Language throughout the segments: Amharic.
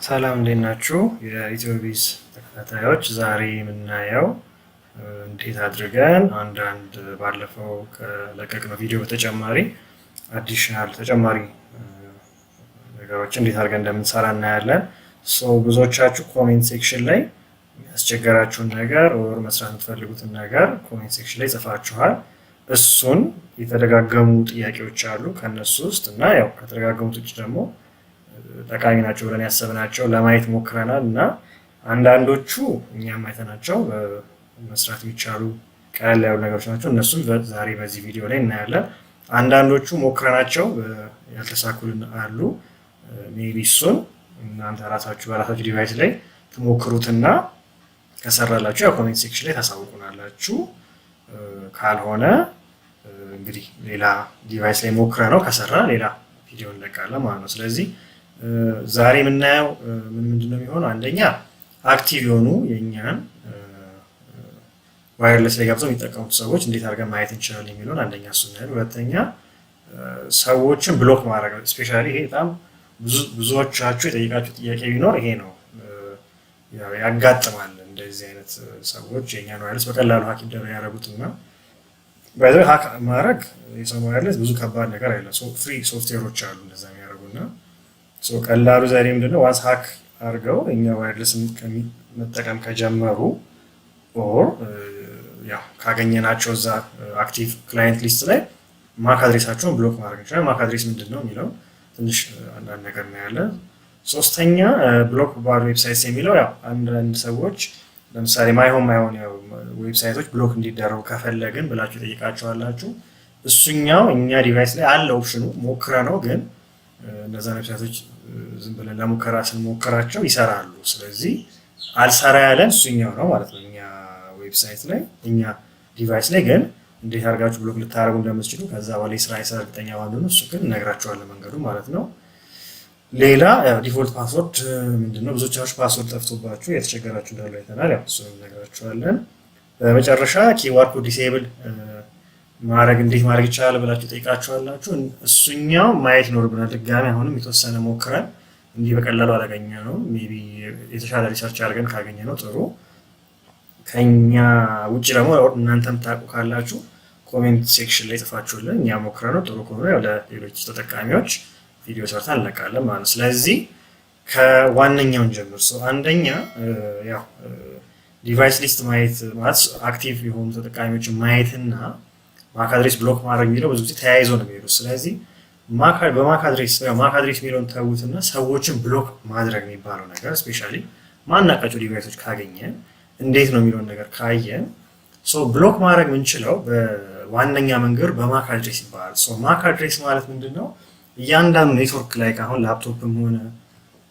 ሰላም እንዴት ናችሁ? የኢትዮቢዝ ተከታታዮች ዛሬ የምናየው እንዴት አድርገን አንዳንድ ባለፈው ከለቀቅነው ቪዲዮ በተጨማሪ አዲሽናል ተጨማሪ ነገሮችን እንዴት አድርገን እንደምንሰራ እናያለን። ብዙዎቻችሁ ኮሜንት ሴክሽን ላይ ያስቸገራችሁን ነገር ወር መስራት የምትፈልጉትን ነገር ኮሜንት ሴክሽን ላይ ጽፋችኋል። እሱን የተደጋገሙ ጥያቄዎች አሉ ከነሱ ውስጥ እና ያው ከተደጋገሙት ውጭ ደግሞ ጠቃሚ ናቸው ብለን ያሰብናቸው ለማየት ሞክረናል እና አንዳንዶቹ እኛም አይተናቸው መስራት የሚቻሉ ቀለል ያሉ ነገሮች ናቸው። እነሱም ዛሬ በዚህ ቪዲዮ ላይ እናያለን። አንዳንዶቹ ሞክረናቸው ያልተሳኩልን አሉ። ሜቢ እሱን እናንተ ራሳችሁ በራሳችሁ ዲቫይስ ላይ ትሞክሩትና ከሰራላችሁ ያው ኮሜንት ሴክሽን ላይ ታሳውቁናላችሁ። ካልሆነ እንግዲህ ሌላ ዲቫይስ ላይ ሞክረ ነው ከሰራ ሌላ ቪዲዮ እንለቃለን ማለት ነው። ስለዚህ ዛሬ የምናየው ምንድነው የሚሆነው? አንደኛ አክቲቭ የሆኑ የኛን ዋየርለስ ላይ ገብተው የሚጠቀሙት ሰዎች እንዴት አድርገን ማየት እንችላለን የሚለውን አንደኛ እሱ እናያለን። ሁለተኛ ሰዎችን ብሎክ ማድረግ ነው። ስፔሻሊ ይሄ በጣም ብዙዎቻችሁ የጠየቃችሁ ጥያቄ ቢኖር ይሄ ነው። ያጋጥማል እንደዚህ አይነት ሰዎች የኛን ዋየርለስ በቀላሉ ሀክ ያደረጉትና ባይዘው ሀክ ማድረግ የሰው ዋየርለስ ብዙ ከባድ ነገር አይደለም። ፍሪ ሶፍትዌሮች አሉ እንደዛ የሚያደርጉና ቀላሉ ዘዴ ምንድነው? ዋንስ ሀክ አድርገው እኛ ዋየርለስ መጠቀም ከጀመሩ ኦር ያው ካገኘናቸው እዛ አክቲቭ ክላይንት ሊስት ላይ ማክ አድሬሳቸውን ብሎክ ማድረግ እንችላለን። ማክ አድሬስ ምንድን ነው የሚለው ትንሽ አንዳንድ ነገር እናያለን። ሶስተኛ ብሎክ ባድ ዌብሳይትስ የሚለው ያው አንዳንድ ሰዎች ለምሳሌ ማይሆን ዌብሳይቶች ብሎክ እንዲደረጉ ከፈለግን ብላችሁ ጠይቃችኋላችሁ። እሱኛው እኛ ዲቫይስ ላይ አለ ኦፕሽኑ፣ ሞክረ ነው ግን እነዛ ዌብሳይቶች ዝም ብለን ለሙከራ ስንሞክራቸው ይሰራሉ። ስለዚህ አልሰራ ያለን እሱኛው ነው ማለት ነው። እኛ ዌብሳይት ላይ እኛ ዲቫይስ ላይ ግን እንዴት አድርጋችሁ ብሎክ ልታደርጉ እንደምትችሉ ከዛ በኋላ የስራ እርግጠኛ ባንሆኑ እሱ ግን እነግራችኋለን መንገዱ ማለት ነው። ሌላ ዲፎልት ፓስወርድ ምንድነው? ብዙዎቻችሁ ፓስወርድ ጠፍቶባችሁ የተቸገራችሁ እንዳሉ አይተናል። ያው እሱንም እነግራችኋለን። በመጨረሻ ኪዋር ኮድ ዲሴብል ማድረግ እንዴት ማድረግ ይቻላል ብላችሁ ጠይቃችኋላችሁ። እሱኛው ማየት ይኖርብናል ድጋሚ። አሁንም የተወሰነ ሞክረን እንዲህ በቀላሉ አላገኘ ነው። ሜቢ የተሻለ ሪሰርች አድርገን ካገኘ ነው ጥሩ። ከኛ ውጭ ደግሞ እናንተ የምታውቁ ካላችሁ ኮሜንት ሴክሽን ላይ ጽፋችሁልን እኛ ሞክረ ነው ጥሩ ከሆነ ያው ለሌሎች ተጠቃሚዎች ቪዲዮ ሰርተን እንለቃለን ማለት ነው። ስለዚህ ከዋነኛውን ጀምር። አንደኛ ያው ዲቫይስ ሊስት ማየት ማለት አክቲቭ የሆኑ ተጠቃሚዎችን ማየትና ማክ አድሬስ ብሎክ ማድረግ የሚለው ብዙ ጊዜ ተያይዞ ነው የሚሄዱት። ስለዚህ በማክ አድሬስ የሚለውን ተውትና ሰዎችን ብሎክ ማድረግ የሚባለው ነገር ስፔሻሊ ማናቃቸው ዲቫይሶች ካገኘን እንዴት ነው የሚለውን ነገር ካየን ብሎክ ማድረግ የምንችለው በዋነኛ መንገድ በማክ አድሬስ ይባላል። ማክ አድሬስ ማለት ምንድን ነው? እያንዳንዱ ኔትወርክ ላይ አሁን ላፕቶፕም ሆነ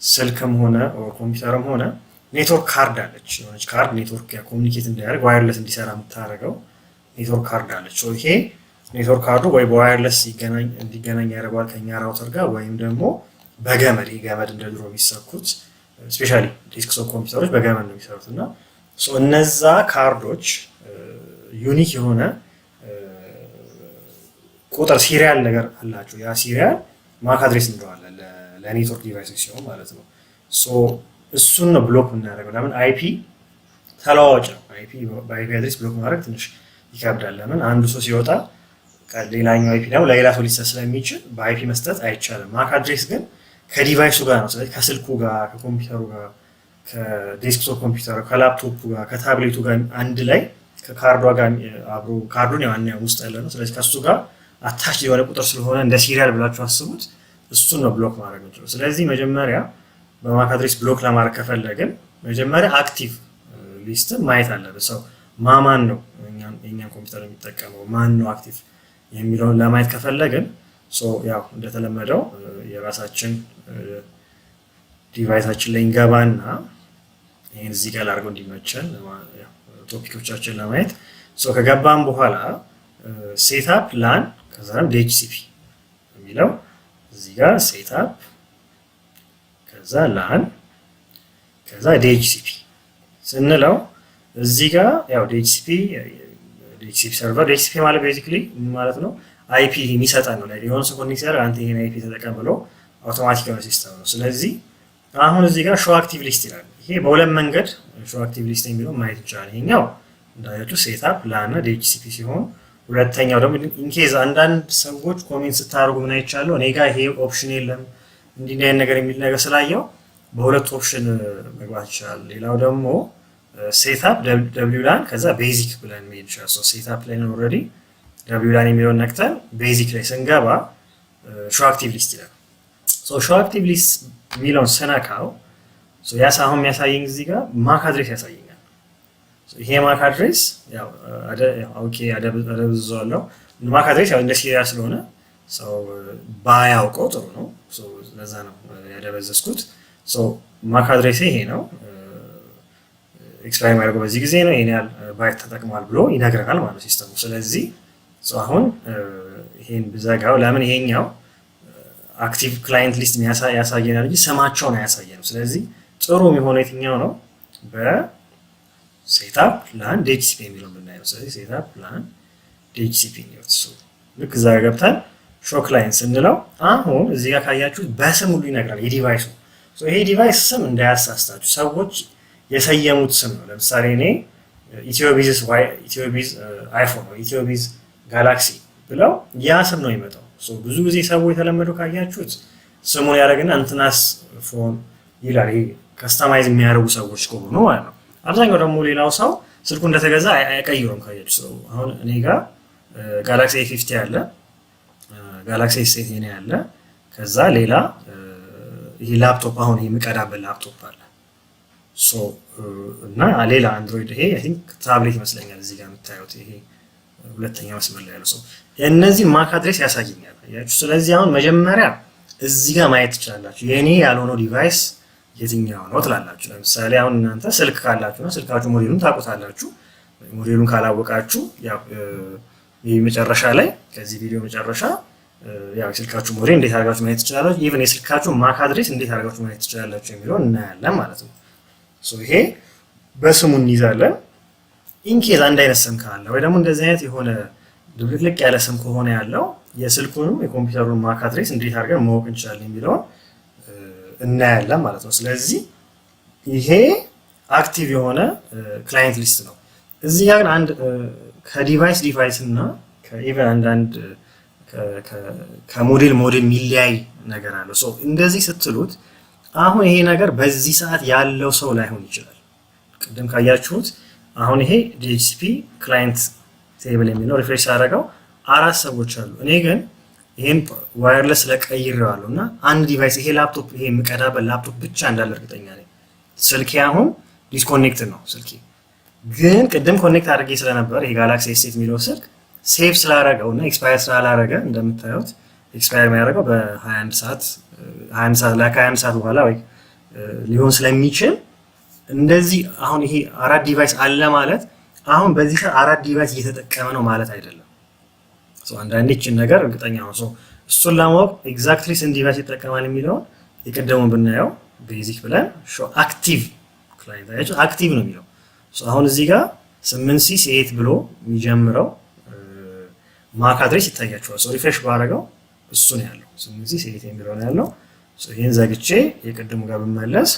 ስልክም ሆነ ኮምፒውተርም ሆነ ኔትወርክ ካርድ አለች። የሆነች ካርድ ኔትወርክ ኮሚኒኬት እንዲያደርግ ዋየርለስ እንዲሰራ የምታደርገው ኔትወርክ ካርድ አለች። ይሄ ኔትወርክ ካርዱ ወይ በዋየርለስ እንዲገናኝ ያደርገዋል ከኛ ራውተር ጋር ወይም ደግሞ በገመድ ገመድ እንደ ድሮ የሚሰኩት ስፔሻሊ ዴስክቶፕ ኮምፒውተሮች በገመድ ነው የሚሰሩት እና እነዛ ካርዶች ዩኒክ የሆነ ቁጥር ሲሪያል ነገር አላቸው። ያ ሲሪያል ማክ አድሬስ እንለዋለን ለኔትወርክ ዲቫይሶች ሲሆን ማለት ነው። እሱን ነው ብሎክ የምናደርገው። ለምን አይፒ ተለዋዋጭ ነው። በአይፒ አድሬስ ብሎክ ማድረግ ትንሽ ይከብዳል። ለምን አንዱ ሰው ሲወጣ ሌላኛው አይፒ ደግሞ ለሌላ ሰው ሊሰጥ ስለሚችል በአይፒ መስጠት አይቻልም። ማክ አድሬስ ግን ከዲቫይሱ ጋር ነው። ስለዚህ ከስልኩ ጋር፣ ከኮምፒውተሩ ጋር፣ ከዴስክቶፕ ኮምፒውተሩ፣ ከላፕቶፑ ጋር፣ ከታብሌቱ ጋር አንድ ላይ ከካርዷ ጋር አብሮ ካርዱን ያው ውስጥ ያለ ነው። ስለዚህ ከሱ ጋር አታች የሆነ ቁጥር ስለሆነ እንደ ሲሪያል ብላችሁ አስቡት። እሱን ነው ብሎክ ማድረግ የምንችለው። ስለዚህ መጀመሪያ በማክ አድሬስ ብሎክ ለማድረግ ከፈለግን መጀመሪያ አክቲቭ ሊስት ማየት አለበት። ሰው ማን ነው የኛን ኮምፒውተር የሚጠቀመው ማን ነው አክቲቭ የሚለውን ለማየት ከፈለግን ያው እንደተለመደው የራሳችን ዲቫይሳችን ላይ እንገባና ይሄን እዚህ ጋር አድርገው እንዲመቸን ቶፒኮቻችን ለማየት ከገባን በኋላ ሴትአፕ ላን ከዛም ዲኤችሲፒ የሚለው እዚህ ጋር ሴትአፕ ከዛ ላን ከዛ ዲኤችሲፒ ስንለው እዚህ ጋር ያው ዲኤችሲፒ ሰርቨር ዲኤችሲፒ ማለት ቤዚክሊ ማለት ነው አይፒ የሚሰጠን ነው። የሆነ ሰው ኮኔክት ሲያደርግ አንተ ይሄን አይፒ ተጠቀም ብሎ አውቶማቲክ የሆነ ሲስተም ነው። ስለዚህ አሁን እዚህ ጋር ሾው አክቲቭ ሊስት ይላል። ይሄ በሁለት መንገድ ሾው አክቲቭ ሊስት የሚለው ማየት ይቻላል። ይሄኛው እንዳያችሁ ሴትአፕ ላን እና ዲኤችሲፒ ሲሆን ሁለተኛው ደግሞ ኢንኬዝ አንዳንድ ሰዎች ኮሜንት ስታደርጉ ምን አይቻለሁ እኔ ጋር ይሄ ኦፕሽን የለም እንዲህ አይነት ነገር የሚል ነገር ስላየው በሁለት ኦፕሽን መግባት ይችላል። ሌላው ደግሞ ሴትአፕ ደብሊው ላን ከዛ ቤዚክ ብለን መሄድ ይችላል። ሶ ሴትአፕ ላይ ነው ኦልሬዲ ደብሊው ላን የሚለውን ነክተን ቤዚክ ላይ ስንገባ ሾው አክቲቭ ሊስት ይላል። ሶ ሾው አክቲቭ ሊስት የሚለውን ስነካው ሶ ያሳ አሁን የሚያሳየኝ እዚህ ጋር ማክ አድሬስ ያሳየኛል። ይሄ ማክ አድሬስ ያው ኦኬ አደብዝዋለሁ። ማክ አድሬስ ያው እንደ ሲሪያ ስለሆነ ሰው ባያውቀው ጥሩ ነው። ሶ ለዛ ነው ያደበዘዝኩት። ሶ ማክ አድሬስ ይሄ ነው። ኤክስፓየር ማድረግ በዚህ ጊዜ ነው ይሄን ያህል ባይት ተጠቅሟል ብሎ ይነግረናል ማለት ሲስተሙ። ስለዚህ አሁን ይሄን ብዘጋው ለምን ይሄኛው አክቲቭ ክላይንት ሊስት ያሳየናል እንጂ ስማቸውን አያሳየንም። ስለዚህ ጥሩ የሚሆነው የትኛው ነው? በሴትአፕ ላን ዲኤችሲፒ የሚለውን ብናየው። ስለዚህ ሴትአፕ ላን ዲኤችሲፒ ነው። ልክ እዛ ገብተን ሾው ክላይንት ስንለው አሁን እዚህ ጋር ካያችሁት በስም ሁሉ ይነግራል የዲቫይሱ። ይሄ ዲቫይስ ስም እንዳያሳስታችሁ ሰዎች የሰየሙት ስም ነው። ለምሳሌ እኔ ኢትዮቢዝ አይፎን ነው ኢትዮቢዝ ጋላክሲ ብለው ያ ስም ነው የሚመጣው። ብዙ ጊዜ ሰዎች የተለመደው ካያችሁት ስሙን ያደረግና እንትናስ ፎን ይላል። ይሄ ከስተማይዝ የሚያደርጉ ሰዎች ከሆኑ ማለት ነው። አብዛኛው ደግሞ ሌላው ሰው ስልኩ እንደተገዛ አይቀይሩም ካያችሁ። ሰው አሁን እኔ ጋር ጋላክሲ A50 ያለ ጋላክሲ S8 የኔ ያለ ከዛ ሌላ ይሄ ላፕቶፕ አሁን ይሄ የምቀዳበት ላፕቶፕ አለ። ሶ እና ሌላ አንድሮይድ ይሄ አይ ቲንክ ታብሌት ይመስለኛል እዚህ ጋር የምታዩት ይሄ ሁለተኛው መስመር ላይ ያለው ሰው የእነዚህ ማክ አድሬስ ያሳየኛል። አያችሁ። ስለዚህ አሁን መጀመሪያ እዚህ ጋር ማየት ትችላላችሁ የኔ ያልሆነው ዲቫይስ የትኛው ነው ትላላችሁ። ለምሳሌ አሁን እናንተ ስልክ ካላችሁና ስልካችሁ ሞዴሉን ታውቁታላችሁ። ሞዴሉን ካላወቃችሁ ያው ይሄ መጨረሻ ላይ ከዚህ ቪዲዮ መጨረሻ ያው ስልካችሁ ሞዴል እንዴት አድርጋችሁ ማየት ትችላላችሁ፣ ኢቭን የስልካችሁ ማክ አድሬስ እንዴት አድርጋችሁ ማየት ትችላላችሁ የሚለውን እናያለን ማለት ነው። ሶ ይሄ በስሙ እንይዛለን። ኢንኬዝ አንድ አይነት ስም ካለ ወይ ደግሞ እንደዚህ አይነት የሆነ ድብልቅልቅ ያለ ስም ከሆነ ያለው የስልኩንም የኮምፒውተሩን ማክ አድሬስ እንዴት አድርገን ማወቅ እንችላለን የሚለውን እናያለን ማለት ነው። ስለዚህ ይሄ አክቲቭ የሆነ ክላይንት ሊስት ነው። እዚህ ጋር አንድ ከዲቫይስ ዲቫይስ እና ከኢቨን አንዳንድ ከሞዴል የሚለያይ ነገር አለ። ሶ እንደዚህ ስትሉት አሁን ይሄ ነገር በዚህ ሰዓት ያለው ሰው ላይሆን ይችላል። ቅድም ካያችሁት አሁን ይሄ ዲኤችሲፒ ክላይንት ቴብል የሚለው ሪፍሬሽ አደረገው 4 ሰዎች አሉ። እኔ ግን ይሄን ዋየርለስ ለቀይሬዋለሁ እና አንድ ዲቫይስ ይሄ ላፕቶፕ ይሄ የምቀዳበት ላፕቶፕ ብቻ እንዳለ እርግጠኛ ነኝ። ስልኬ አሁን ዲስኮኔክት ነው። ስልኬ ግን ቅድም ኮኔክት አድርጌ ስለነበር ይሄ ጋላክሲ S8 የሚለው ስልክ ሴቭ ስላደረገው እና ኤክስፓየር ስላላደረገ እንደምታዩት ኤክስፓየር የሚያደርገው በ21 ሰዓት 21 ሰዓት በኋላ ወይ ሊሆን ስለሚችል እንደዚህ አሁን ይሄ 4 ዲቫይስ አለ ማለት አሁን በዚህ ሰዓት 4 ዲቫይስ እየተጠቀመ ነው ማለት አይደለም። አንዳንዴ ይህችን ነገር እርግጠኛ ነው። እሱን ለማወቅ ኤግዛክትሊ ስንት ዲቫይስ ይጠቀማል የሚለውን የቀደሙን ብናየው ቤዚክ ብለን ሾው አክቲቭ ክላይንት አያችሁ አክቲቭ ነው የሚለው። አሁን እዚህ ጋር 8C8 ብሎ የሚጀምረው ማክ አድሬስ ይታያችኋል። ሪፍሬሽ ባደረገው እሱ ነው ያለው 8C8 የሚለው ነው ያለው። ይሄን ዘግቼ የቀደሙ ጋር ብመለስ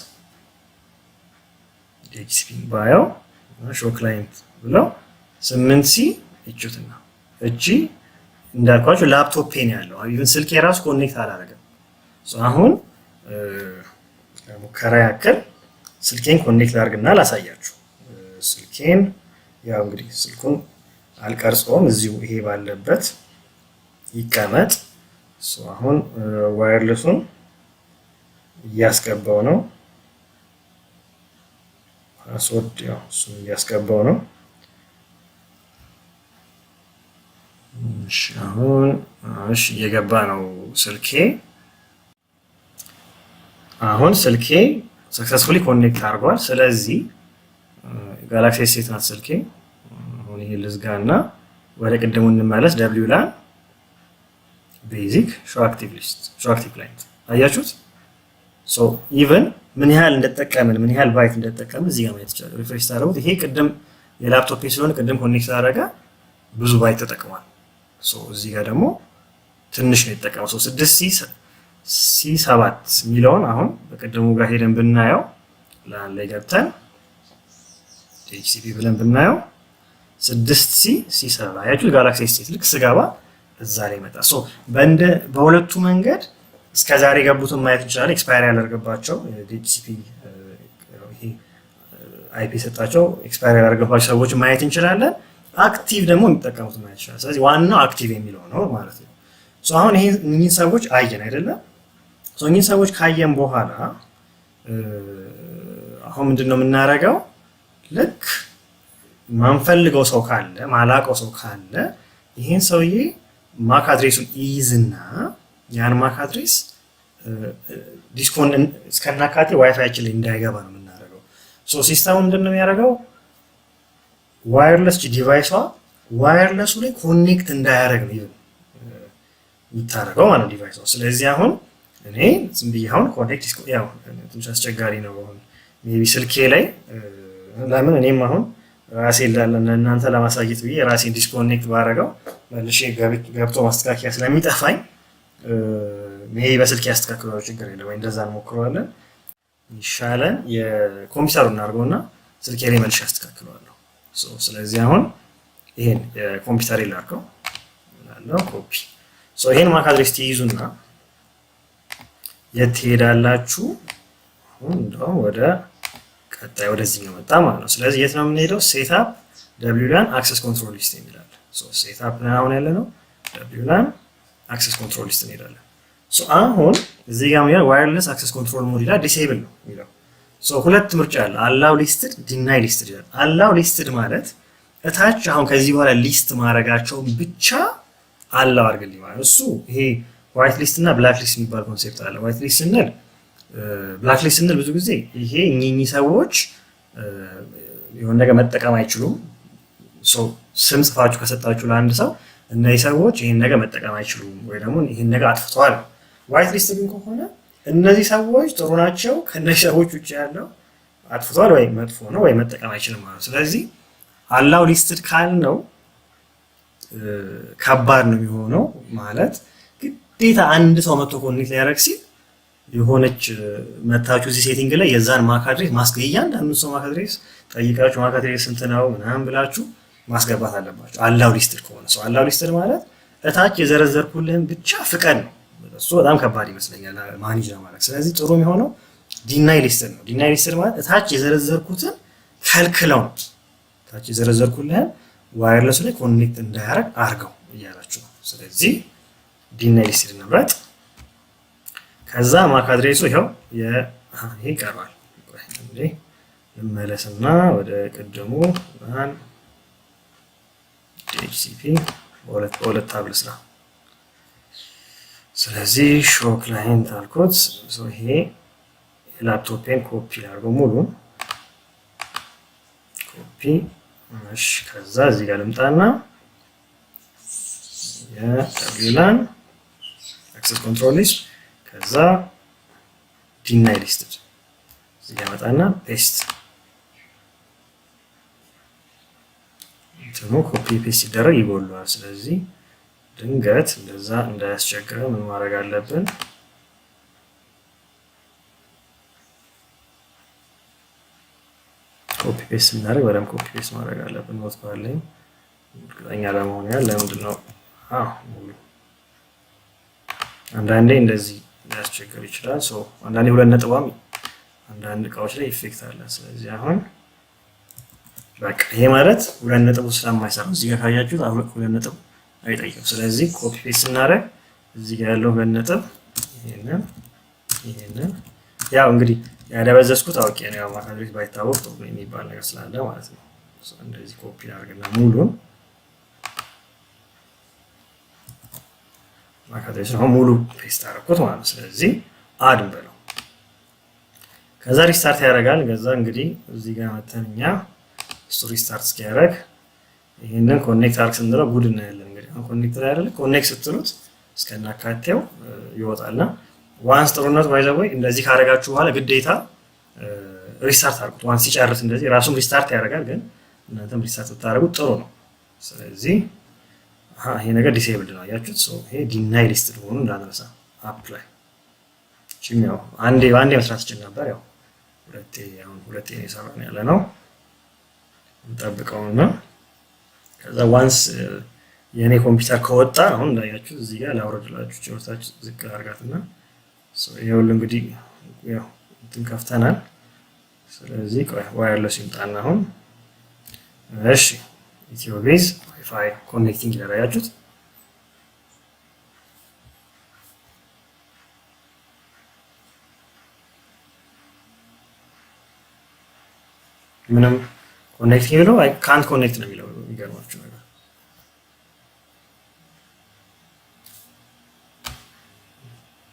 ዲኤችሲፒ ባየው ሾው ክላይንት ብለው 8C እቹትና እቺ እንዳልኳችሁ ላፕቶፕ ነው ያለው። ኢቭን ስልክ የራሱ ኮኔክት አላደረገም። አሁን ለሙከራ ያክል ስልኬን ኮኔክት አድርግና ላሳያችሁ። ስልኬን ያው እንግዲህ ስልኩን አልቀርጾም እዚሁ ይሄ ባለበት ይቀመጥ። አሁን ዋየርለሱን እያስገባው ነው። ፓስወርድ ያው እሱን እያስገባው ነው። አሁን እየገባ ነው ስልኬ። አሁን ስልኬ ሰክሰስፉሊ ኮኔክት አድርጓል። ስለዚህ ጋላክሲ S8 ናት ስልኬ። አሁን ይሄ ልዝጋና ወደ ቅድሙ እንመለስ። ደብሊው ላን ቤዚክ ሾው አክቲቭ ሊስት ሾው አክቲቭ ክላይንት አያችሁት። ኢቭን ምን ያህል እንደተጠቀምን ምን ያህል ባይት እንደተጠቀምን እዚህ ጋር ማየት ይችላል። ሪፍሬሽ ታደርጉት። ይሄ ቅድም የላፕቶፕ ስለሆነ ቅድም ኮኔክት አደረገ ብዙ ባይት ተጠቅሟል። እዚህ ጋር ደግሞ ትንሽ ነው የተጠቀመው። 6C7 የሚለውን አሁን በቀደሙ ጋር ሄደን ብናየው ላን ላይ ገብተን DHCP ብለን ብናየው 6C7 አያችሁ ጋላክሲ S8 ልክ ስገባ እዛ ላይ መጣ። በሁለቱ መንገድ እስከዛሬ የገቡትን ማየት እንችላለን። ኤክስፓየር ያደረገባቸው DHCP ይሄ IP ሰጣቸው ኤክስፓየር ያደረገባቸው ሰዎች ማየት እንችላለን። አክቲቭ ደግሞ የሚጠቀሙት ማየት እንችላለን። ስለዚህ ዋናው አክቲቭ የሚለው ነው ማለት ነው። አሁን እኚህን ሰዎች አየን አይደለም? እኚህን ሰዎች ካየን በኋላ አሁን ምንድነው የምናደርገው? ልክ ማንፈልገው ሰው ካለ ማላቀው ሰው ካለ ይሄን ሰውዬ ማክ አድሬሱን ይይዝና ያን ማክ አድሬስ ዲስኮን እስከናካቴ ዋይፋያችን ላይ እንዳይገባ ነው የምናደርገው። ሲስተሙ ምንድነው የሚያደርገው? ዋየርለስ ዲቫይሷ ዋየርለሱ ላይ ኮኔክት እንዳያደርግ ነው የሚታረገው ማለት ነው ዲቫይሷ። ስለዚህ አሁን እኔ ዝም ብዬ አሁን ኮኔክት ያው ትንሽ አስቸጋሪ ነው። አሁን ሜቢ ስልኬ ላይ ለምን እኔም አሁን ራሴን ለእናንተ ለማሳየት ብዬ ራሴን ዲስኮኔክት ባደረገው መልሼ ገብቶ ማስተካከያ ስለሚጠፋኝ ሜቢ በስልኬ ያስተካክለው ችግር የለም ወይ እንደዛ እንሞክረዋለን። ይሻለን የኮምፒውተሩን እናድርገውና ስልኬ ላይ መልሼ አስተካክለዋለሁ። ስለዚህ አሁን ይሄን የኮምፒውተር ላድርገው እላለሁ ኮፒ። ይሄን ማክ አድሬስ ትይዙና የት ትሄዳላችሁ? አሁን እንደው ወደ ቀጣይ ወደዚህ ነው መጣ ማለት ነው። ስለዚህ የት ነው የምንሄደው? ሴትአፕ WLAN አክሰስ ኮንትሮል ሊስት የሚላል። ሴትአፕ ላይ አሁን ያለ ነው WLAN አክሰስ ኮንትሮል ሊስት እንሄዳለን። አሁን እዚህ ጋር ነው ዋየርለስ አክሰስ ኮንትሮል ሞድ ይላል። ዲሴብል ነው የሚለው። ሁለት ምርጫ አለ። አላው ሊስትድ፣ ዲናይ ሊስትድ ይላል። አላው ሊስትድ ማለት እታች አሁን ከዚህ በኋላ ሊስት ማድረጋቸውን ብቻ አላው አድርግልኝ ማለት እሱ። ይሄ ዋይት ሊስት እና ብላክ ሊስት የሚባል ኮንሴፕት አለ። ዋይት ሊስት ስንል ብላክ ሊስት ስንል ብዙ ጊዜ ይሄ እኚህ ሰዎች የሆነ ነገር መጠቀም አይችሉም። ስም ጽፋችሁ ከሰጣችሁ ለአንድ ሰው እነዚህ ሰዎች ይሄን ነገር መጠቀም አይችሉም ወይ ደግሞ ይሄን ነገር አጥፍተዋል። ዋይት ሊስት ግን ከሆነ እነዚህ ሰዎች ጥሩ ናቸው፣ ከነዚህ ሰዎች ውጭ ያለው አጥፍተዋል ወይ መጥፎ ነው ወይ መጠቀም አይችልም ማለት። ስለዚህ አላው ሊስትድ ካልነው ከባድ ነው የሚሆነው ማለት ግዴታ አንድ ሰው መጥቶ ኮኔክት ሊያደርግ ሲል የሆነች መታችሁ እዚህ ሴቲንግ ላይ የዛን ማክ አድሬስ እያንዳንዱ ሰው ማክ አድሬስ ጠይቃችሁ ማክ አድሬስ ስንት ነው ምናምን ብላችሁ ማስገባት አለባችሁ። አላው ሊስትድ ከሆነ አላው ሊስትድ ማለት እታች የዘረዘርኩልህን ብቻ ፍቀድ ነው። እሱ በጣም ከባድ ይመስለኛል ማኔጅ ለማድረግ። ስለዚህ ጥሩ የሚሆነው ዲናይ ሊስትድ ነው። ዲናይ ሊስትድ ማለት እታች የዘረዘርኩትን ከልክለው ነው። እታች የዘረዘርኩልህን ዋየርለሱ ላይ ኮኔክት እንዳያደርግ አድርገው እያላችሁ ነው። ስለዚህ ዲናይ ሊስትድ እንምረጥ። ከዛ ማክ አድሬሱ ይሄው ይሄ ይቀርባል። እንዴ ልመለስና ወደ ቀደሙ DHCP በሁለት ታብል ስራ። ስለዚህ ሾው ክላይንት አልኩት። ይሄ የላፕቶፔን ኮፒ ላድርገው ሙሉን ኮፒ። እሺ ከዛ እዚህ ጋር ልምጣና የWLAN አክሰስ ኮንትሮል ሊስት ከዛ ዲናይ ሊስትድ እዚህ ጋር መጣና ፔስት እንትኑ ኮፒ ፔስት ሲደረግ ይጎላል። ስለዚህ ድንገት እንደዛ እንዳያስቸግረ ምን ማድረግ አለብን? ኮፒ ፔስት ስናደርግ በደንብ ኮፒ ፔስት ማድረግ አለብን። ኖት ባለኝ እርግጠኛ ለመሆን ያህል ለምንድን ነው አንዳንዴ እንደዚህ ሊያስቸግር ይችላል። አንዳንዴ ሁለት ነጥቧም አንዳንድ እቃዎች ላይ ኢፌክት አለ። ስለዚህ አሁን በቃ ይሄ ማለት ሁለት ነጥቡ ስለማይሰራ እዚህ ጋር ካያችሁት ሁለት ነጥብ አይጠይቅም። ስለዚህ ኮፒ ፔስት ስናደርግ እዚህ ጋር ያለው ሁለት ነጥብ ይሄንን ያው እንግዲህ ያደበዘዝኩት አውቄ ነው። ያው ማክ አድሬስ ባይታወቅ ጥሩ የሚባል ነገር ስላለ ማለት ነው። እንደዚህ ኮፒ አድርገና ሙሉን ማክ አድሬስ ነው ሙሉ ፔስት አደረኩት ማለት ነው። ስለዚህ አድ እንበለው። ከዛ ሪስታርት ያደርጋል። ከዛ እንግዲህ እዚህ ጋር መተንኛ ስቶሪ ስታርት እስኪያደርግ ይሄንን ኮኔክት አርክ ስንለው ጉድ እናያለን። እንግዲህ አሁን ኮኔክት ላይ አይደለ ኮኔክት ስትሉት እስከናካቴው ይወጣልና ዋንስ ጥሩነቱ ባይዘው እንደዚህ ካደረጋችሁ በኋላ ግዴታ ሪስታርት አድርጉት። ዋንስ ሲጨርስ እንደዚህ ራሱን ሪስታርት ያደርጋል፣ ግን እናንተም ሪስታርት ብታደርጉት ጥሩ ነው። ስለዚህ ይሄ ነገር ዲሴብልድ ነው አያችሁት። ሶ ይሄ ዲናይ ሊስትድ ሆኑ እንዳትረሳ። አፕላይ ቺኛው አንዴ መስራት ይችላል ነበር። ያው ሁለቴ ነው የሰራን ያለ ነው። እንጠብቀውና ከዛ ዋንስ የኔ ኮምፒውተር ከወጣ አሁን እንዳያችሁ እዚህ ጋር ላውረድላችሁ ጨርሳችሁ ዝቅ አድርጋትና ይሄው እንግዲህ ያው እንትን ከፍተናል። ስለዚህ ዋየርለስ ይምጣና አሁን እሺ ኢትዮ ቤዝ ዋይፋይ ኮኔክቲንግ ያደረጋችሁት ምንም ኮኔክቲንግ ነው አይ ካንት ኮኔክት ነው የሚለው የሚገርማችሁ ነገር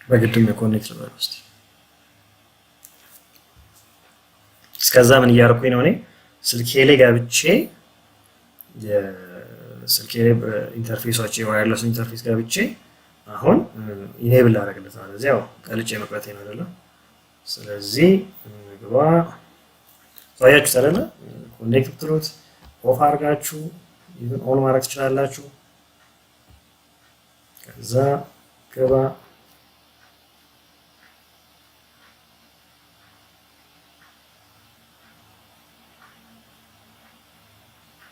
በግድም የኮኔክት ነው እስቲ እስከዛ ምን እያደረኩኝ ነው እኔ ስልኬ ላይ ገብቼ የስልኬ ላይ ኢንተርፌሶች የዋየርለስ ኢንተርፌስ ገብቼ አሁን ኢኔብል አደርግለታለሁ። እዚያው ቀልጬ መቅረቴ ነው አይደለ? ስለዚህ ግባ ታያችሁ አይደለ? ኮኔክት ብትሉት ኦፍ አድርጋችሁ ኢቭን ኦን ማድረግ ትችላላችሁ። ከዛ ግባ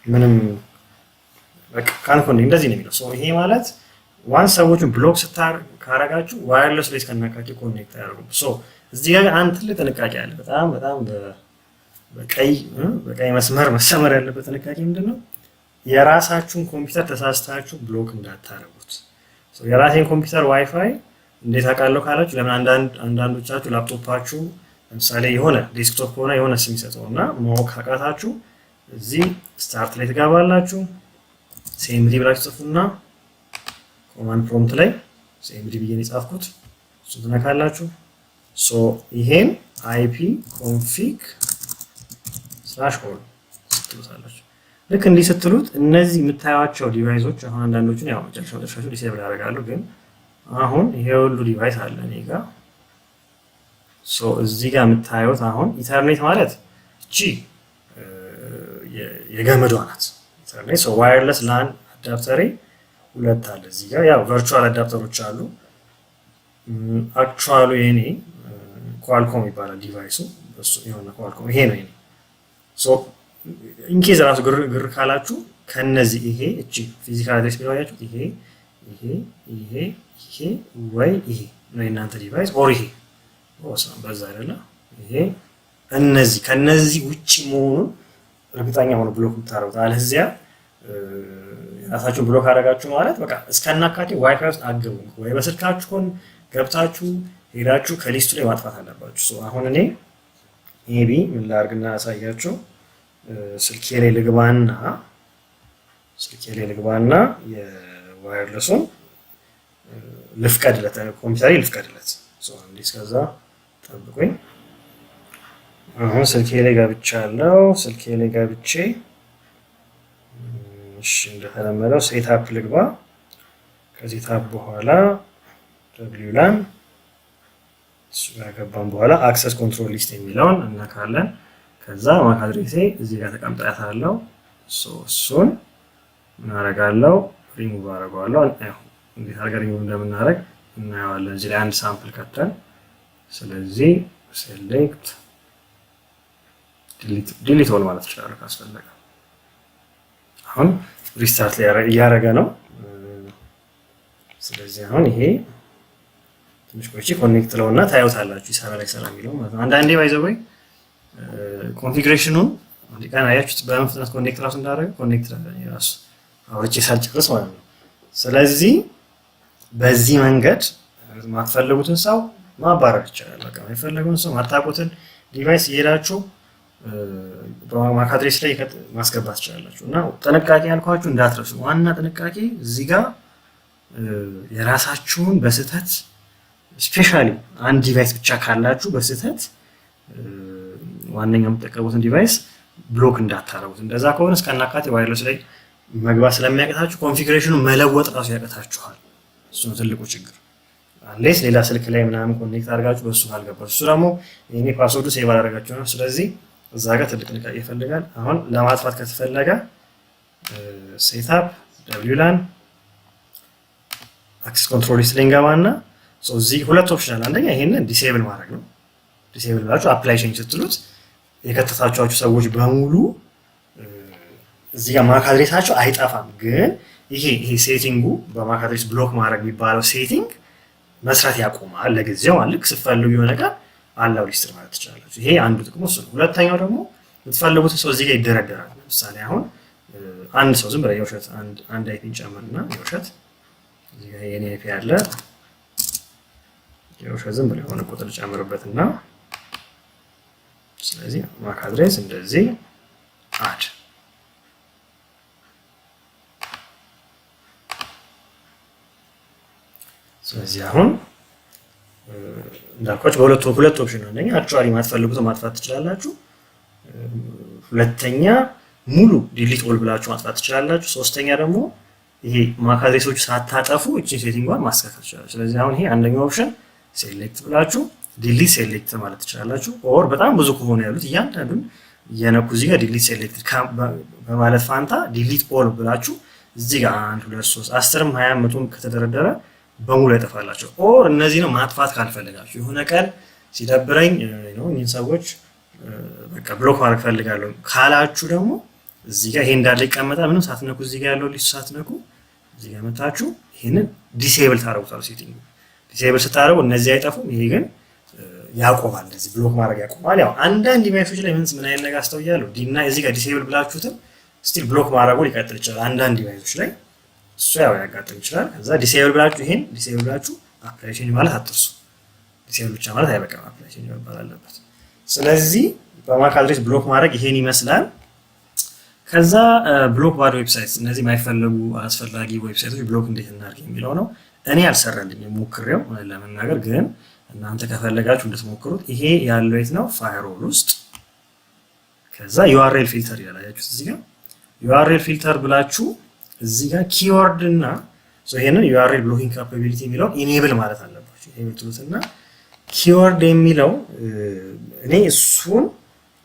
ምንም በቃ ካንኮን እንደዚህ ነው የሚለው። ሶ ይሄ ማለት ዋን ሰዎችን ብሎክ ካረጋችሁ ዋየርለስ ላይ እስከናካችሁ ኮኔክት አያደርጉም። ሶ እዚህ ጋር አንድ ትልቅ ጥንቃቄ አለ። በጣም በቀይ መስመር መሰመር ያለበት ጥንቃቄ ምንድነው? የራሳችሁን ኮምፒውተር ተሳስታችሁ ብሎክ እንዳታረጉት። ሶ የራሴን ኮምፒውተር ዋይፋይ እንዴት አውቃለሁ ካላችሁ ለምን አንዳንዶቻችሁ ላፕቶፓችሁ ለምሳሌ የሆነ ዴስክቶፕ ከሆነ የሆነ ስም ይሰጠውና ማወቅ ካቃታችሁ እዚህ ስታርት ላይ ትገባላችሁ። ሲኤምዲ ብላችሁ ጽፉና ኮማንድ ፕሮምፕት ላይ ሲኤምዲ ብዬ ነው የጻፍኩት እሱ ትነካላችሁ። ሶ ይሄን አይፒ ኮንፊግ /all ስትሉታላችሁ። ልክ እንዲህ ስትሉት እነዚህ የምታዩቸው ዲቫይሶች አሁን አንዳንዶቹን ያው መጨረሻው ዲሴብል ያደርጋሉ፣ ግን አሁን ይሄ ሁሉ ዲቫይስ አለ እኔ ጋር። ሶ እዚህ ጋር የምታዩት አሁን ኢተርኔት ማለት እቺ የገመዷ ናት ኢንተርኔት። ሶ ዋየርለስ ላን አዳፕተሪ ሁለት አለ እዚህ ጋር። ያው ቨርቹዋል አዳፕተሮች አሉ። አክቹዋሉ የኔ ኳልኮም ይባላል ዲቫይሱ። እሱ የሆነ ኳልኮም ይሄ ነው የኔ። ሶ ኢንኬዝ ራሱ ግር ካላችሁ ከነዚህ ይሄ እቺ ፊዚካል አድሬስ ቢሆናችሁ ይሄ ወይ ይሄ ነው የእናንተ ዲቫይስ ኦር ይሄ ወሰን በዛ አይደለ ይሄ እነዚህ ከነዚህ ውጪ መሆኑን እርግጠኛ ሆኖ ብሎክ የምታረጉት አለዚያ ራሳችሁን ብሎክ አደረጋችሁ ማለት በቃ እስከናካቴ ዋይፋይ ውስጥ አገቡ ወይ በስልካችሁ ኮን ገብታችሁ ሄዳችሁ ከሊስቱ ላይ ማጥፋት አለባችሁ። ሶ አሁን እኔ ሜቢ ምን ላድርግና አሳያችሁ። ስልኬ ላይ ልግባና የዋየርለሱን ልፍቀድለት ኮምፒውተሬ ልፍቀድለት። ሶ እንዴ እስከዛ ጠብቁኝ። አሁን ስልኬ ላይ ገብቻለሁ። ስልኬ ላይ ገብቼ እሺ እንደተለመደው ሴትአፕ ልግባ። ከሴትአፕ በኋላ WLAN እሱ ጋር ገባን በኋላ አክሰስ ኮንትሮል ሊስት የሚለውን እናካለን። ከዛ ማክ አድሬሴ እዚህ ጋር ተቀምጣያታለሁ። ሶ እሱን ምን አደርጋለሁ? ሪሙቭ አደርገዋለሁ። እንዴት አድርገን ሪሙቭ እንደምናደርግ እናየዋለን። እዚህ ላይ አንድ ሳምፕል ከተን ስለዚህ ሴሌክት ዲሊት ሆል ማለት ይችላል ካስፈለገ። አሁን ሪስታርት እያደረገ ነው። ስለዚህ አሁን ይሄ ትንሽ ቆይቼ ኮኔክት ለውና ታዩታላችሁ ይሰራል አይሰራም የሚለው ማለት ነው። አንዳንዴ ባይዘው ኮንፊግሬሽኑን ቀን አያችሁት በፍጥነት ኮኔክት ራሱ እንዳደረገ ኮኔክት ራሱ አውርቼ ሳልጨርስ ማለት ነው። ስለዚህ በዚህ መንገድ ማትፈልጉትን ሰው ማባረር ይቻላል። በቃ የፈለጉትን ሰው ማታውቁትን ዲቫይስ እየሄዳችሁ ማክ አድሬስ ላይ ማስገባት ትችላላችሁ። እና ጥንቃቄ ያልኳችሁ እንዳትረሱ። ዋና ጥንቃቄ እዚህ ጋር የራሳችሁን በስህተት ስፔሻሊ አንድ ዲቫይስ ብቻ ካላችሁ በስህተት ዋነኛው የምትጠቀሙትን ዲቫይስ ብሎክ እንዳታረጉት። እንደዛ ከሆነ እስከናካቴ ዋየርለስ ላይ መግባት ስለሚያቀታችሁ ኮንፊግሬሽኑን መለወጥ ራሱ ያቀታችኋል። እሱ ነው ትልቁ ችግር። አንሌስ ሌላ ስልክ ላይ ምናምን ኮኔክት አድርጋችሁ በሱ ካልገባችሁ እሱ ደግሞ የኔ ፓስወርዱ ሴቭ አላደረጋችሁ ነው። ስለዚህ እዛ ጋር ትልቅ ጥንቃቄ ይፈልጋል። አሁን ለማጥፋት ከተፈለገ ሴትአፕ WLAN አክሰስ ኮንትሮል ሊስት ላይ እንገባና እዚህ ሁለት ኦፕሽን አለ። አንደኛ ይሄንን ዲሴብል ማድረግ ነው። ዲሴብል ብላችሁ አፕላይ ቼንጅ ስትሉት የከተታችኋቸው ሰዎች በሙሉ እዚህ ጋር ማክ አድሬሳቸው አይጠፋም። ግን ይሄ ሴቲንጉ በማክ አድሬስ ብሎክ ማድረግ የሚባለው ሴቲንግ መስራት ያቆማል ለጊዜው። ልክ ስትፈልጉ የሆነ ነገር አላው ሊስት ማለት ትችላላችሁ። ይሄ አንዱ ጥቅሙ እሱ ነው። ሁለተኛው ደግሞ የምትፈልጉትን ሰው እዚህ ጋር ይደረደራል። ለምሳሌ አሁን አንድ ሰው ዝም ብለህ የውሸት አንድ አይፒ ጨምርና የውሸት እዚህ ጋር የኔ አይፒ አለ የውሸት ዝም ብለህ የሆነ ቁጥር ጨምርበትና ስለዚህ ማክ አድሬስ እንደዚህ አድ ስለዚህ አሁን እንዳልኳችሁ ሁለት ኦፕሽን ነው። አንደኛ አክቹአሊ ማትፈልጉት ማጥፋት ትችላላችሁ። ሁለተኛ ሙሉ ዲሊት ኦል ብላችሁ ማጥፋት ትችላላችሁ። ሶስተኛ ደግሞ ይሄ ማክ አድሬሶቹ ሳታጠፉ እቺን ሴቲንጓን ማስተካከል ትችላላችሁ። ስለዚህ አሁን ይሄ አንደኛው ኦፕሽን ሴሌክት ብላችሁ ዲሊት ሴሌክት ማለት ትችላላችሁ። ኦር በጣም ብዙ ከሆነ ያሉት እያንዳንዱን የነኩ እዚህ ጋር ዲሊት ሴሌክት በማለት ፋንታ ዲሊት ኦል ብላችሁ እዚህ ጋር 1 2 3 10ም 20 100ም ከተደረደረ በሙሉ ያጠፋላችሁ። ኦር እነዚህ ነው ማጥፋት ካልፈልጋችሁ የሆነ ቀን ሲደብረኝ ነው እኚህን ሰዎች በቃ ብሎክ ማድረግ ፈልጋለሁ ካላችሁ ደግሞ እዚህ ጋር ይሄ እንዳለ ይቀመጣል። ምንም ሳትነኩ እዚህ ጋር ያለው ሊስት ሳትነኩ እዚህ ጋር መታችሁ ይሄንን ዲሴብል ታደርጉታላችሁ። ሴቲንግ ዲሴብል ስታደርጉ እነዚህ አይጠፉም። ይሄ ግን ያቆማል። እንደዚህ ብሎክ ማድረግ ያቆማል። ያው አንዳንድ ዲቫይሶች ላይ ምን አይነት ነገር አስተውያለሁ ዲና እዚህ ጋር ዲሴብል ብላችሁትም ስቲል ብሎክ ማድረጉ ሊቀጥል ይችላል። አንዳንድ ዲቫይሶች ላይ እሱ ያው ያጋጥም ይችላል። ከዛ ዲሴብል ብላችሁ ይሄን ዲሴብል ብላችሁ አፕላይ ቼንጅ ማለት አትርሱ። ዲሴብል ብቻ ማለት አይበቃም፣ አፕላይ ቼንጅ መባል አለበት። ስለዚህ በማክ አድሬስ ብሎክ ማድረግ ይሄን ይመስላል። ከዛ ብሎክ ባድ ዌብሳይትስ፣ እነዚህ የማይፈለጉ አስፈላጊ ዌብሳይቶች ብሎክ እንዴት እናድርግ የሚለው ነው። እኔ አልሰራልኝም ሞክሬው ለመናገር፣ ግን እናንተ ከፈለጋችሁ እንድትሞክሩት ይሄ ያለው የት ነው? ፋየርዎል ውስጥ። ከዛ ዩአርኤል ፊልተር ያላያችሁት እዚህ ጋር ዩአርኤል ፊልተር ብላችሁ እዚህ ጋር ኪወርድ እና ይሄንን ዩአርኤል ብሎኪንግ ካፓቢሊቲ የሚለው ኢኔብል ማለት አለባችሁ። ይሄ ብትሉትና ኪወርድ የሚለው እኔ እሱን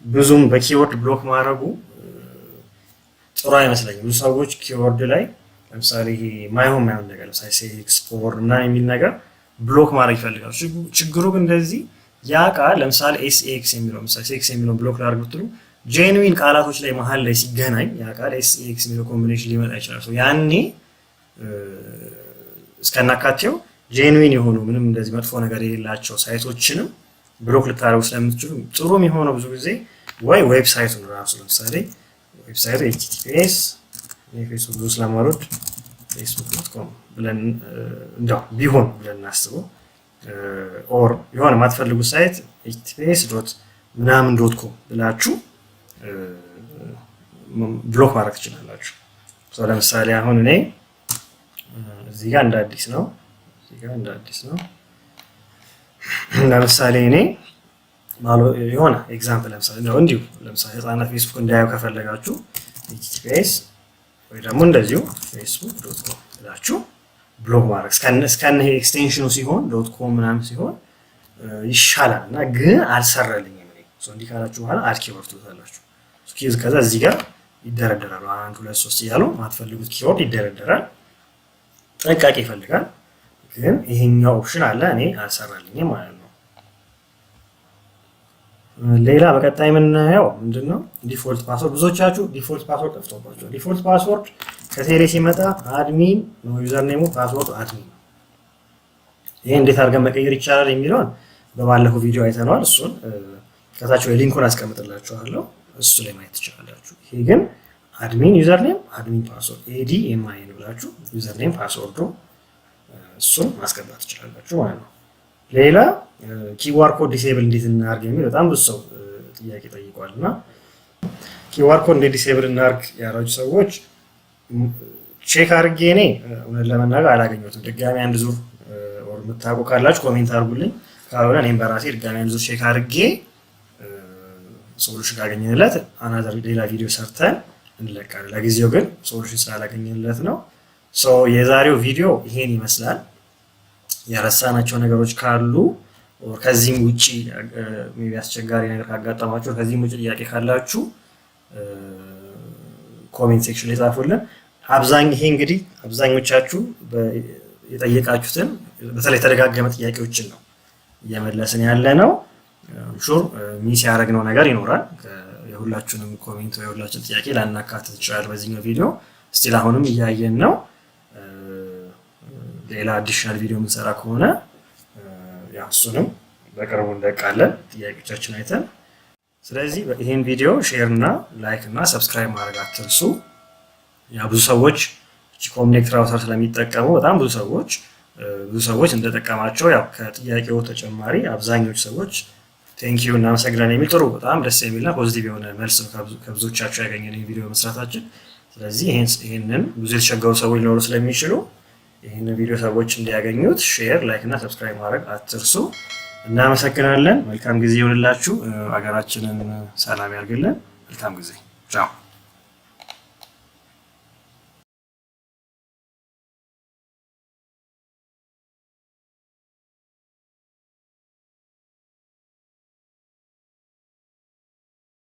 ብዙም በኪወርድ ብሎክ ማድረጉ ጥሩ አይመስለኝም። ብዙ ሰዎች ኪወርድ ላይ ለምሳሌ ይሄ ማይሆን ነገር ለምሳሌ ሴክስ ፎር እና የሚል ነገር ብሎክ ማድረግ ይፈልጋሉ። ችግሩ ግን እንደዚህ ያ ቃል ለምሳሌ ኤስኤክስ የሚለው ለምሳሌ ሴክስ የሚለው ብሎክ ላድርግ ብትሉ ጄንዊን ቃላቶች ላይ መሀል ላይ ሲገናኝ ያ ቃል ኤስኤክስ የሚለው ኮምቢኔሽን ሊመጣ ይችላል። ያኔ እስከናካቴው ጄንዊን የሆኑ ምንም እንደዚህ መጥፎ ነገር የሌላቸው ሳይቶችንም ብሎክ ልታደርጉ ስለምትችሉ ጥሩ የሚሆነው ብዙ ጊዜ ወይ ዌብሳይቱን ራሱ ለምሳሌ ዌብሳይቱ https የፌስቡክ ብዙ ስለማልወድ facebook.com ብለን እንደው ቢሆን ብለን እናስበው። ኦር የሆነ የማትፈልጉት ሳይት https.ምናምን.com ብላችሁ ብሎክ ማድረግ ትችላላችሁ። ለምሳሌ አሁን እኔ እዚህ ጋር እንደ አዲስ ነው ለምሳሌ እኔ የሆነ ኤግዛምፕል ለምሳሌ ነው እንዲሁ ለምሳሌ ህፃናት ፌስቡክ እንዳያዩ ከፈለጋችሁ https ወይ ደግሞ እንደዚሁ facebook.com ብላችሁ ብሎክ ማድረግ እስከነ ኤክስቴንሽኑ ሲሆን .com ምናምን ሲሆን ይሻላል። እና ግን አልሰራልኝም እኔ እንዲህ ካላችሁ በኋላ አርኪቨር ትሉታላችሁ። ከዛ እዚህ ጋር ይደረደራሉ 1 2 3 እያሉ ማትፈልጉት ኪወርድ ይደረደራል። ጥንቃቄ ይፈልጋል። ግን ይሄኛው ኦፕሽን አለ እኔ አልሰራልኝም ማለት ነው። ሌላ በቀጣይ የምናየው ምንድነው ዲፎልት ፓስወርድ። ብዙዎቻችሁ ዲፎልት ፓስወርድ ጠፍቶባችኋል። ዲፎልት ፓስወርድ ከቴሌ ሲመጣ አድሚን ነው፣ ዩዘር ኔሙ ፓስወርድ አድሚን ነው። ይሄ እንዴት አድርገን መቀየር ይቻላል የሚለውን በባለፈው ቪዲዮ አይተናል። እሱን ከታች ወይ ሊንኩን አስቀምጥላችኋለሁ፣ እሱ ላይ ማየት ትችላላችሁ። ይሄ ግን አድሚን ዩዘር ኔም አድሚን ፓስወርድ ADMIN ብላችሁ ዩዘር ኔም ፓስወርዱ እሱን ማስገባት ትችላላችሁ ማለት ነው። ሌላ ኪዋር ኮድ ዲሴብል እንዴት እናርግ የሚል በጣም ብዙ ሰው ጥያቄ ጠይቋልና ኪዋር ኮድ እንዴት ዲሴብል እናርግ ያላችሁ ሰዎች ቼክ አድርጌ እኔ እውነት ለመናገር አላገኘሁትም። ድጋሚ አንድ ዙር ኦር የምታውቁ ካላችሁ ኮሜንት አድርጉልኝ። ካልሆነ እኔም በራሴ ድጋሚ አንድ ዙር ቼክ አድርጌ ሶሉሽን ካገኘንለት አናዘር ሌላ ቪዲዮ ሰርተን እንለቃለን። ለጊዜው ግን ሶሉሽን ስላላገኘንለት ነው። የዛሬው ቪዲዮ ይሄን ይመስላል። የረሳናቸው ነገሮች ካሉ ከዚህም ውጪ አስቸጋሪ ነገር ካጋጠማችሁ ከዚህም ውጪ ጥያቄ ካላችሁ ኮሜንት ሴክሽን ላይ ጻፉልን። ይሄ እንግዲህ አብዛኞቻችሁ የጠየቃችሁትን በተለይ ተደጋጋሚ ጥያቄዎችን ነው እየመለስን ያለ ነው። ሹር ሚስ ያደረግነው ነገር ይኖራል። የሁላችሁንም ኮሜንት ወይ የሁላችሁን ጥያቄ ላናካትት ይችላል በዚህኛው ቪዲዮ። ስቲል አሁንም እያየን ነው። ሌላ አዲሽናል ቪዲዮ የምንሰራ ከሆነ ያው እሱንም በቅርቡ እንለቃለን ጥያቄዎቻችን አይተን። ስለዚህ ይሄን ቪዲዮ ሼር እና ላይክ እና ሰብስክራይብ ማድረግ አትርሱ። ያው ብዙ ሰዎች ኮኔክት ራውተር ስለሚጠቀሙ በጣም ብዙ ሰዎች እንደተጠቀማቸው ያው ከጥያቄው ተጨማሪ አብዛኞቹ ሰዎች ቴንኪዩ እናመሰግናለን የሚል ጥሩ በጣም ደስ የሚልና ፖዚቲቭ የሆነ መልስ ከብዙዎቻቸው ያገኘን ይሄን ቪዲዮ መስራታችን። ስለዚህ ይሄንን ብዙ የተቸገሩ ሰዎች ሊኖሩ ስለሚችሉ ይሄንን ቪዲዮ ሰዎች እንዲያገኙት ሼር ላይክ እና ሰብስክራይብ ማድረግ አትርሱ። እናመሰግናለን። መልካም ጊዜ ይሁንላችሁ። ሀገራችንን ሰላም ያርግልን። መልካም ጊዜ። ቻው